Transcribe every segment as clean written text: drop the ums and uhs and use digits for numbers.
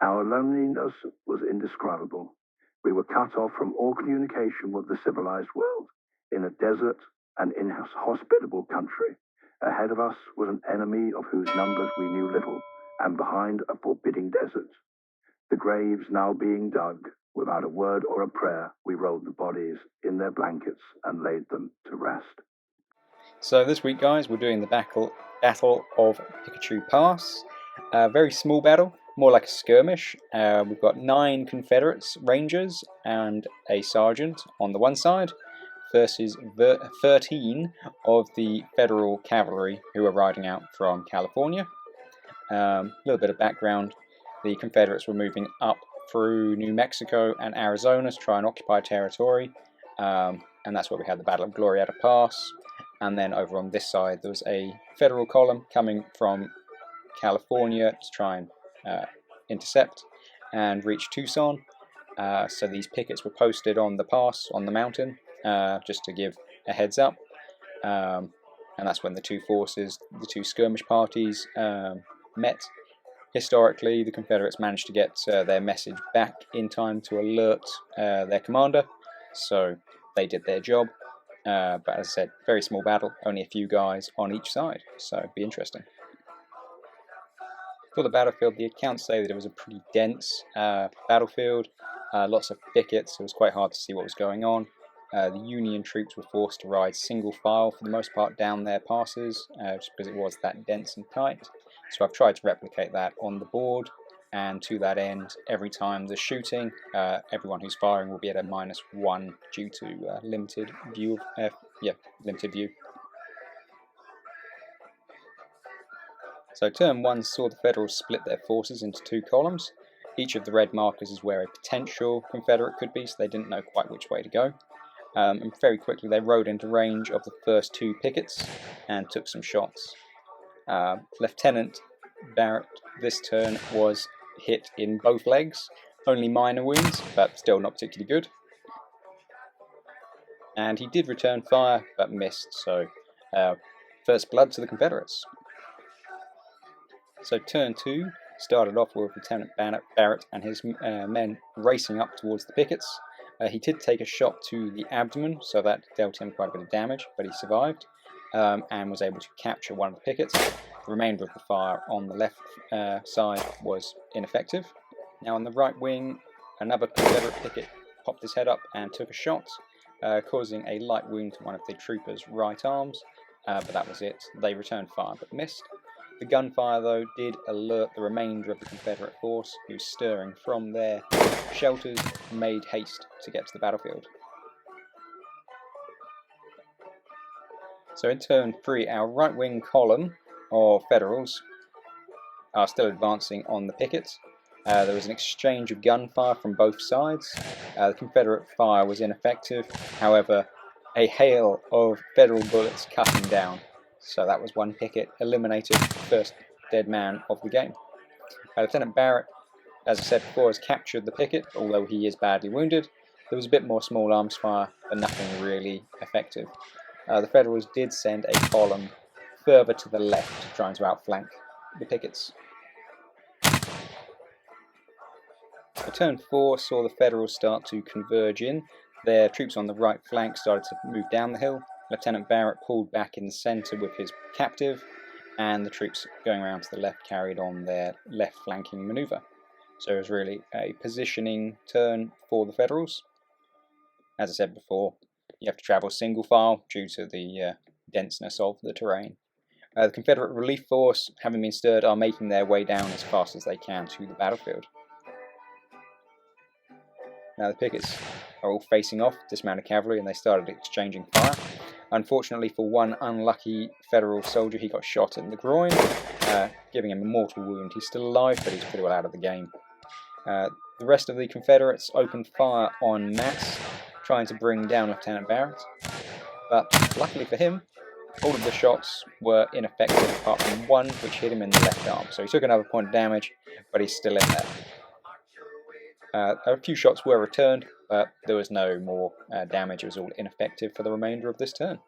Our loneliness was indescribable. We were cut off from all communication with the civilized world, in a desert and inhospitable country. Ahead of us was an enemy of whose numbers we knew little, and behind a forbidding desert. The graves now being dug, without a word or a prayer, we rolled the bodies in their blankets and laid them to rest. So this week, guys, we're doing the Battle of Picacho Pass. A very small battle, more like a skirmish. We've got 9 Confederates, Rangers, and a Sergeant on the one side, versus 13 of the Federal Cavalry who are riding out from California. A little bit of background. The Confederates were moving up through New Mexico and Arizona to try and occupy territory, and that's where we had the Battle of Glorieta Pass. And then over on this side there was a Federal column coming from California to try and intercept and reach Tucson. So these pickets were posted on the pass, on the mountain, just to give a heads up. And that's when the two forces, the two skirmish parties, met. Historically, the Confederates managed to get their message back in time to alert their commander, so they did their job. But as I said, very small battle, only a few guys on each side, so it'd be interesting. For the battlefield, the accounts say that it was a pretty dense battlefield, lots of thickets. It was quite hard to see what was going on. The Union troops were forced to ride single file for the most part down their passes, just because it was that dense and tight. So I've tried to replicate that on the board, and to that end, every time there's shooting, everyone who's firing will be at a -1 due to limited view. Limited view. So turn 1 saw the Federals split their forces into 2 columns. Each of the red markers is where a potential Confederate could be, so they didn't know quite which way to go. And very quickly they rode into range of the first 2 pickets and took some shots. Lieutenant Barrett this turn was hit in both legs, only minor wounds, but still not particularly good. And he did return fire, but missed, so first blood to the Confederates. So turn 2 started off with Lieutenant Barrett and his men racing up towards the pickets. He did take a shot to the abdomen, so that dealt him quite a bit of damage, but he survived and was able to capture one of the pickets. The remainder of the fire on the left side was ineffective. Now on the right wing, another Confederate picket popped his head up and took a shot, causing a light wound to one of the troopers' right arms, but that was it. They returned fire but missed. The gunfire, though, did alert the remainder of the Confederate force, who, stirring from their shelters, made haste to get to the battlefield. So in turn 3, our right-wing column of Federals are still advancing on the pickets. There was an exchange of gunfire from both sides. The Confederate fire was ineffective, however, a hail of Federal bullets cut him down. So that was one picket eliminated, first dead man of the game. Lieutenant Barrett, as I said before, has captured the picket, although he is badly wounded. There was a bit more small arms fire, but nothing really effective. The Federals did send a column further to the left, trying to outflank the pickets. Turn 4 saw the Federals start to converge in. Their troops on the right flank started to move down the hill. Lieutenant Barrett pulled back in the centre with his captive, and the troops going around to the left carried on their left flanking manoeuvre. So it was really a positioning turn for the Federals. As I said before, you have to travel single file due to the denseness of the terrain. The Confederate relief force, having been stirred, are making their way down as fast as they can to the battlefield. Now the pickets are all facing off, dismounted cavalry, and they started exchanging fire. Unfortunately for one unlucky Federal soldier, he got shot in the groin, giving him a mortal wound. He's still alive, but he's pretty well out of the game. The rest of the Confederates opened fire en masse, trying to bring down Lieutenant Barrett, but luckily for him, all of the shots were ineffective apart from one which hit him in the left arm. So he took another point of damage, but he's still in there. A few shots were returned, but there was no more damage. It was all ineffective for the remainder of this turn.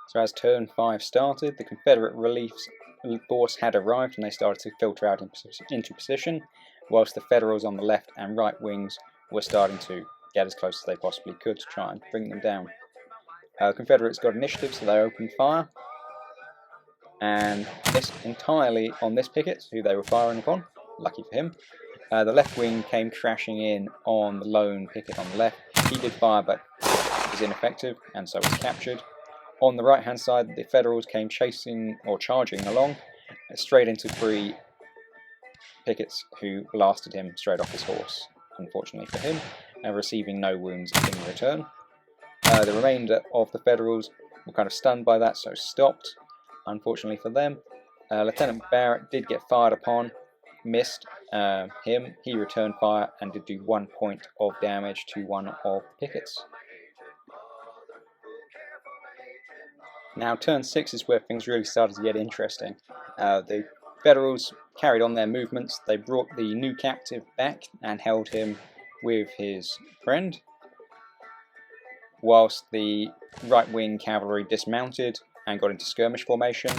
So as turn 5 started, the Confederate relief force had arrived and they started to filter out into position, whilst the Federals on the left and right wings were starting to get as close as they possibly could to try and bring them down. The Confederates got initiative, so they opened fire and missed entirely on this picket, who they were firing upon, lucky for him. The left wing came crashing in on the lone picket on the left. He did fire but was ineffective and so was captured. On the right hand side, the Federals came chasing or charging along straight into 3 pickets who blasted him straight off his horse, unfortunately for him, and receiving no wounds in return. The remainder of the Federals were kind of stunned by that, so stopped, unfortunately for them. Lieutenant Barrett did get fired upon, missed him. He returned fire and did do 1 point of damage to one of the pickets. Now turn 6 is where things really started to get interesting. The Federals carried on their movements. They brought the new captive back and held him with his friend, whilst the right-wing cavalry dismounted and got into skirmish formation.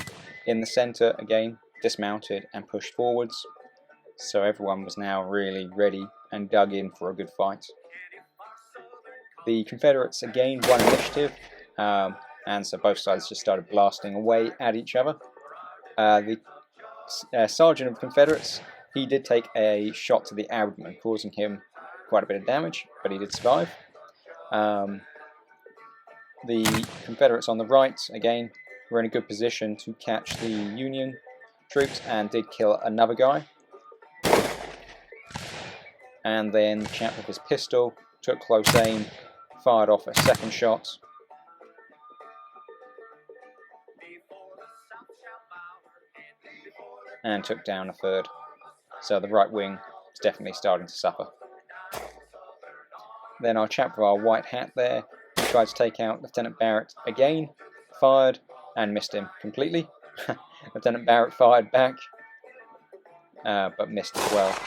In the centre, again, dismounted and pushed forwards. So everyone was now really ready and dug in for a good fight. The Confederates again won initiative, and so both sides just started blasting away at each other. The sergeant of the Confederates, he did take a shot to the abdomen, causing him quite a bit of damage, but he did survive. The Confederates on the right, again, were in a good position to catch the Union troops and did kill another guy. And then the chap with his pistol took close aim, fired off a second shot. And took down a third. So the right wing is definitely starting to suffer. Then our chap with our white hat there, he tried to take out Lieutenant Barrett again, fired and missed him completely. Lieutenant Barrett fired back, but missed as well.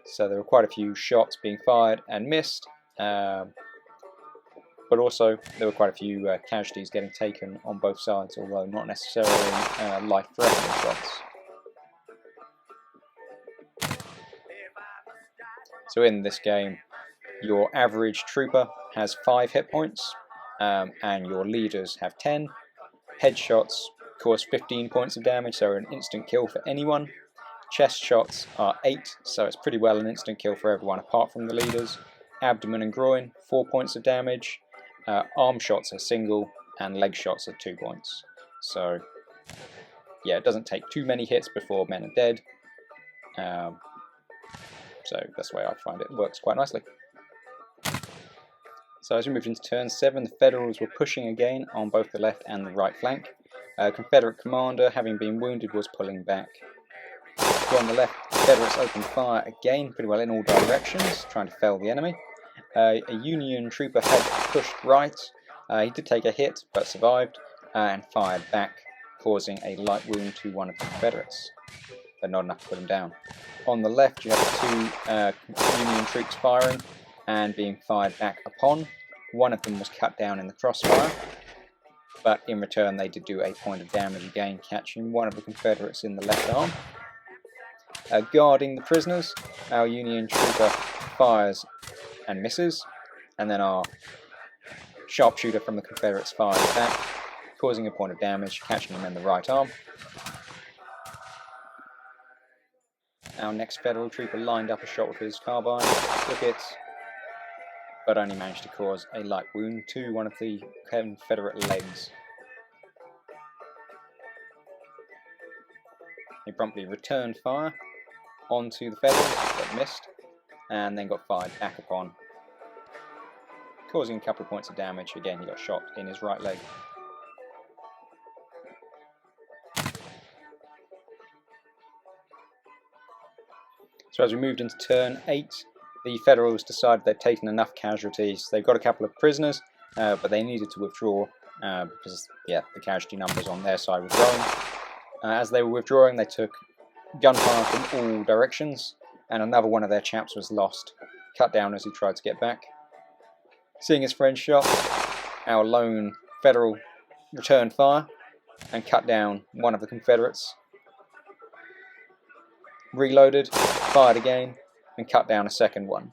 So there were quite a few shots being fired and missed, but also there were quite a few casualties getting taken on both sides, although not necessarily life-threatening shots. So in this game, your average trooper has 5 hit points, and your leaders have 10. Headshots cause 15 points of damage, so an instant kill for anyone. Chest shots are 8, so it's pretty well an instant kill for everyone apart from the leaders. Abdomen and groin, 4 points of damage. Arm shots are single, and leg shots are 2 points. So, yeah, it doesn't take too many hits before men are dead. So that's the way I find it works quite nicely. So as we moved into turn 7, the Federals were pushing again on both the left and the right flank. Confederate commander, having been wounded, was pulling back. So on the left, the Confederates opened fire again, pretty well in all directions, trying to fell the enemy. A Union trooper had pushed right. He did take a hit, but survived, and fired back, causing a light wound to one of the Confederates, but not enough to put him down. On the left, you have 2 Union troops firing and being fired back upon. One of them was cut down in the crossfire, but in return they did do a point of damage again, catching one of the Confederates in the left arm. Guarding the prisoners, our Union trooper fires and misses, and then our sharpshooter from the Confederates fires back, causing a point of damage, catching him in the right arm. Our next Federal trooper lined up a shot with his carbine, took it, but only managed to cause a light wound to one of the Confederate legs. He promptly returned fire onto the Federals, but missed, and then got fired back upon, causing a couple of points of damage. Again, he got shot in his right leg. So as we moved into turn 8, the Federals decided they'd taken enough casualties. They've got a couple of prisoners, but they needed to withdraw because, yeah, the casualty numbers on their side were growing. As they were withdrawing, they took gunfire from all directions, and another one of their chaps was lost, cut down as he tried to get back. Seeing his friend shot, our lone Federal returned fire and cut down one of the Confederates. Reloaded, fired again, and cut down a second one.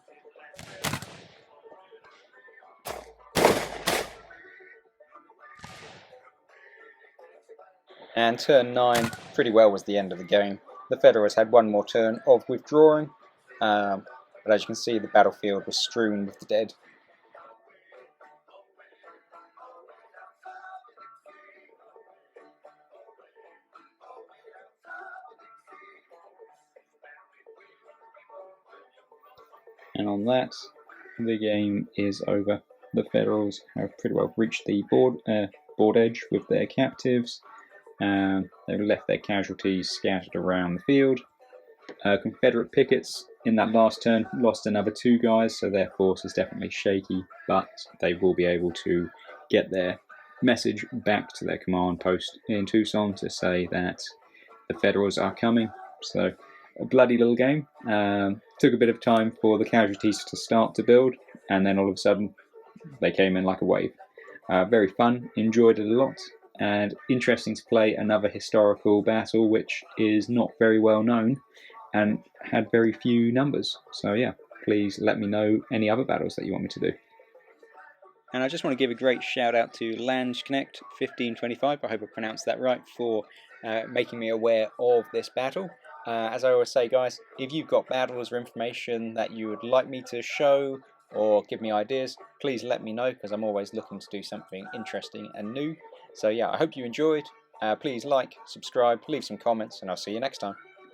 And turn 9 pretty well was the end of the game. The Federals had one more turn of withdrawing, but as you can see, the battlefield was strewn with the dead. And on that, the game is over. The Federals have pretty well reached the board edge with their captives. They've left their casualties scattered around the field. Confederate pickets in that last turn lost another 2 guys, so their force is definitely shaky, but they will be able to get their message back to their command post in Tucson to say that the Federals are coming. So a bloody little game. Took a bit of time for the casualties to start to build, and then all of a sudden they came in like a wave. Very fun, enjoyed it a lot, and interesting to play another historical battle which is not very well known and had very few numbers. So yeah, please let me know any other battles that you want me to do. And I just want to give a great shout out to Landsknecht 1525, I hope I pronounced that right, for making me aware of this battle. As I always say, guys, if you've got battles or information that you would like me to show or give me ideas, please let me know, because I'm always looking to do something interesting and new. So yeah, I hope you enjoyed. Please like, subscribe, leave some comments, and I'll see you next time.